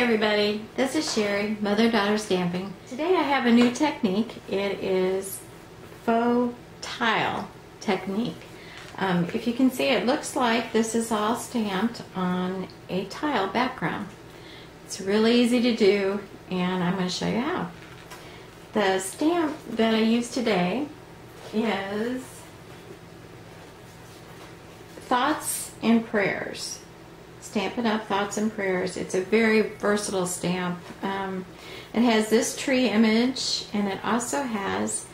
everybody, this is Sherry, Mother-Daughter Stamping. Today I have a new technique. It is faux tile technique. If you can see, it looks like this is all stamped on a tile background. It's really easy to do, and I'm going to show you how. The stamp that I use today is Thoughts and Prayers. Stampin' Up! Thoughts and Prayers. It's a very versatile stamp. It has this tree image, and it also has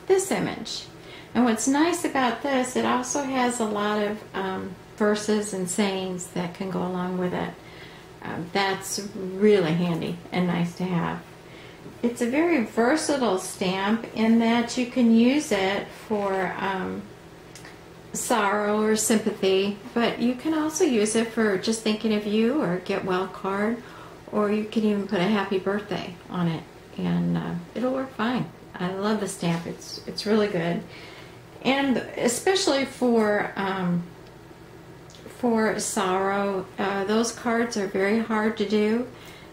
this image. And what's nice about this, it also has a lot of verses and sayings that can go along with it. That's really handy and nice to have. It's a very versatile stamp in that you can use it for sorrow or sympathy, but you can also use it for just thinking of you or get well card, or you can even put a happy birthday on it, and it'll work fine. I love the stamp. It's really good, and especially for sorrow, those cards are very hard to do,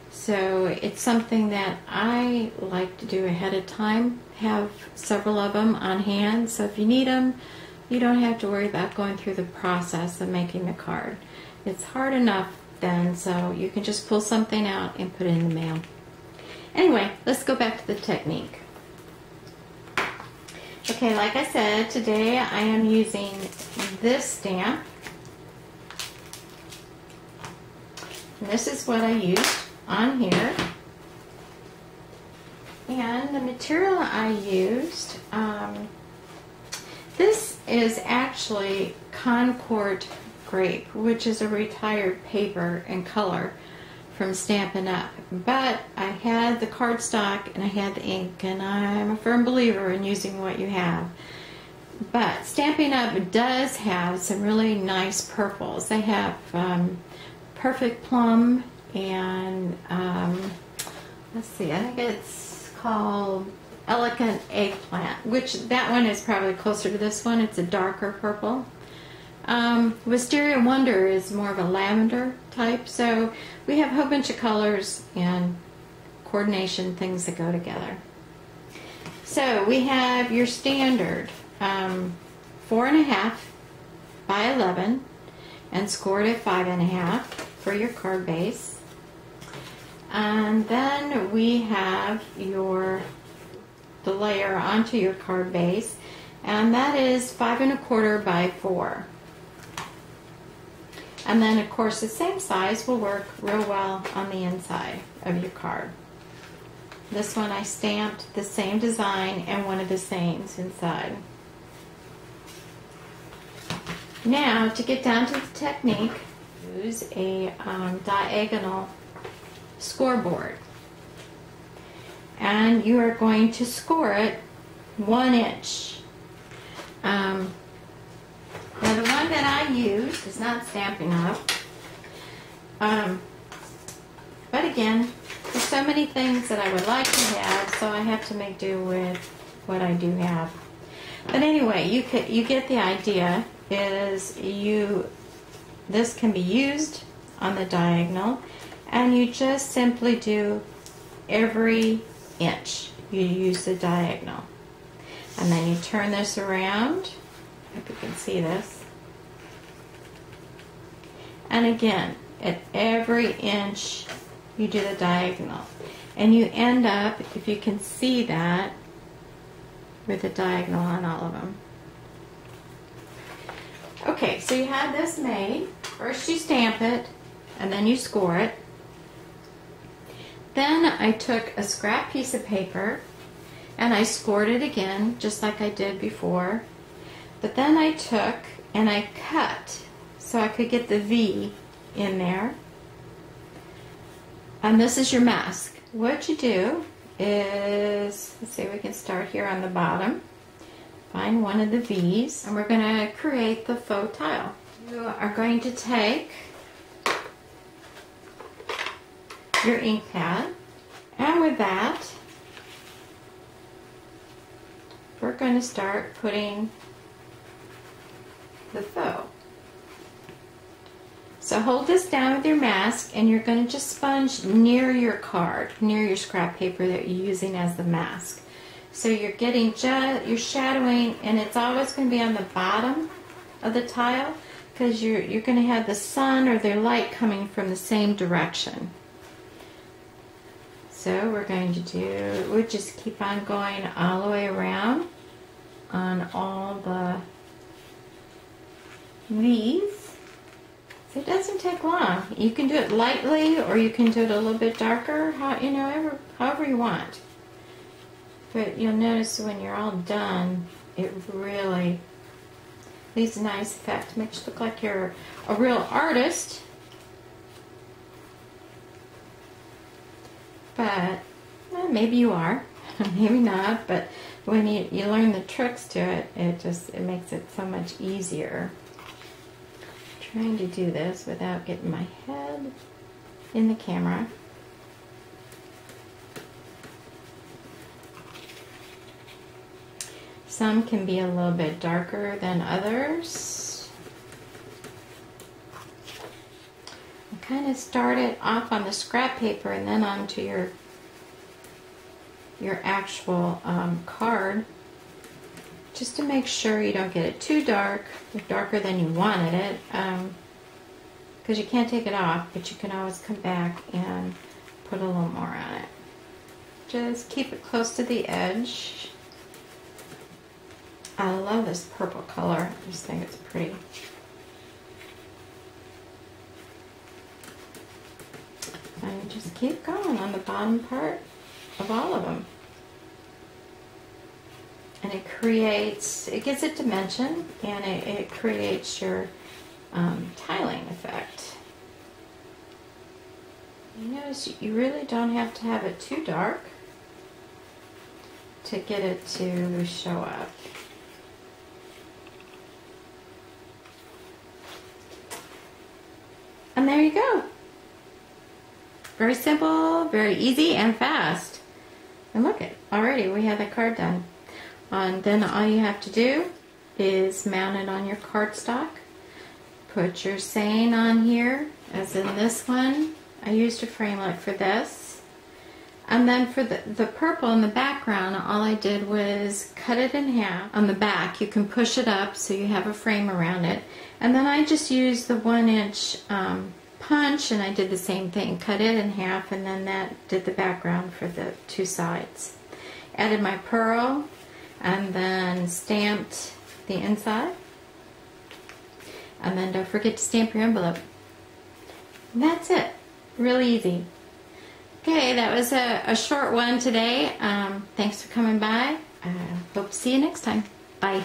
so it's something that I like to do ahead of time. Have several of them on hand, so if you need them, you don't have to worry about going through the process of making the card. It's hard enough then, so you can just pull something out and put it in the mail. Anyway, let's go back to the technique. Okay, like I said, today I am using this stamp. And this is what I used on here. And the material I used, this is actually Concord Grape, which is a retired paper and color from Stampin' Up. But I had the cardstock and I had the ink, and I'm a firm believer in using what you have. But Stampin' Up does have some really nice purples. They have Perfect Plum and let's see, I think it's called Elegant Eggplant, which that one is probably closer to this one. It's a darker purple. Wisteria Wonder is more of a lavender type, so we have a whole bunch of colors and coordination things that go together. So we have your standard 4.5 by 11 and scored at 5.5 for your card base. And then we have the layer onto your card base, and that is 5.25 by 4. And then of course the same size will work real well on the inside of your card. This one I stamped the same design and one of the sayings inside. Now to get down to the technique, use a diagonal scoreboard. And you are going to score it 1 inch. Now the one that I used is not Stampin' Up. But again, there's so many things that I would like to have, so I have to make do with what I do have. But anyway, you get the idea. This can be used on the diagonal, and you just simply do every inch. You use the diagonal, and then you turn this around. If you can see this, and again at every inch you do the diagonal, and you end up, if you can see that, with a diagonal on all of them. Okay, so you have this made. First you stamp it, and then you score it. Then I took a scrap piece of paper and I scored it again, just like I did before. But then I took and I cut so I could get the V in there. And this is your mask. What you do is, let's see, we can start here on the bottom. Find one of the V's, and we're going to create the faux tile. You are going to take your ink pad, and with that we're going to start putting the faux. So So hold this down with your mask, and you're going to just sponge near your card, near your scrap paper that you're using as the mask. So you're getting you're shadowing, and it's always going to be on the bottom of the tile because you're going to have the sun or the light coming from the same direction. So we're going to do, we'll just keep on going all the way around on all the leaves. So it doesn't take long. You can do it lightly or you can do it a little bit darker, however you want. But you'll notice when you're all done, it really leaves a nice effect. Makes you look like you're a real artist. But well, maybe you are, maybe not. But when you learn the tricks to it, it makes it so much easier. I'm trying to do this without getting my head in the camera. Some can be a little bit darker than others. I kind of start it off on the scrap paper and then onto your actual card, just to make sure you don't get it too dark or darker than you wanted it, because you can't take it off, but you can always come back and put a little more on it. Just keep it close to the edge. I love this purple color. I just think it's pretty. And just keep going on the bottom part of all of them. And it gives it dimension, and it creates your tiling effect. You notice you really don't have to have it too dark to get it to show up. And there you go. Very simple, very easy, and fast. And look, already we have the card done. And then all you have to do is mount it on your cardstock. Put your saying on here, as in this one. I used a framelit for this. And then for the purple in the background, all I did was cut it in half. On the back, you can push it up so you have a frame around it. And then I just used the 1-inch punch, and I did the same thing. Cut it in half, and then that did the background for the two sides. Added my pearl, and then stamped the inside. And then don't forget to stamp your envelope. And that's it. Really easy. Okay, that was a short one today. Thanks for coming by. Hope to see you next time. Bye.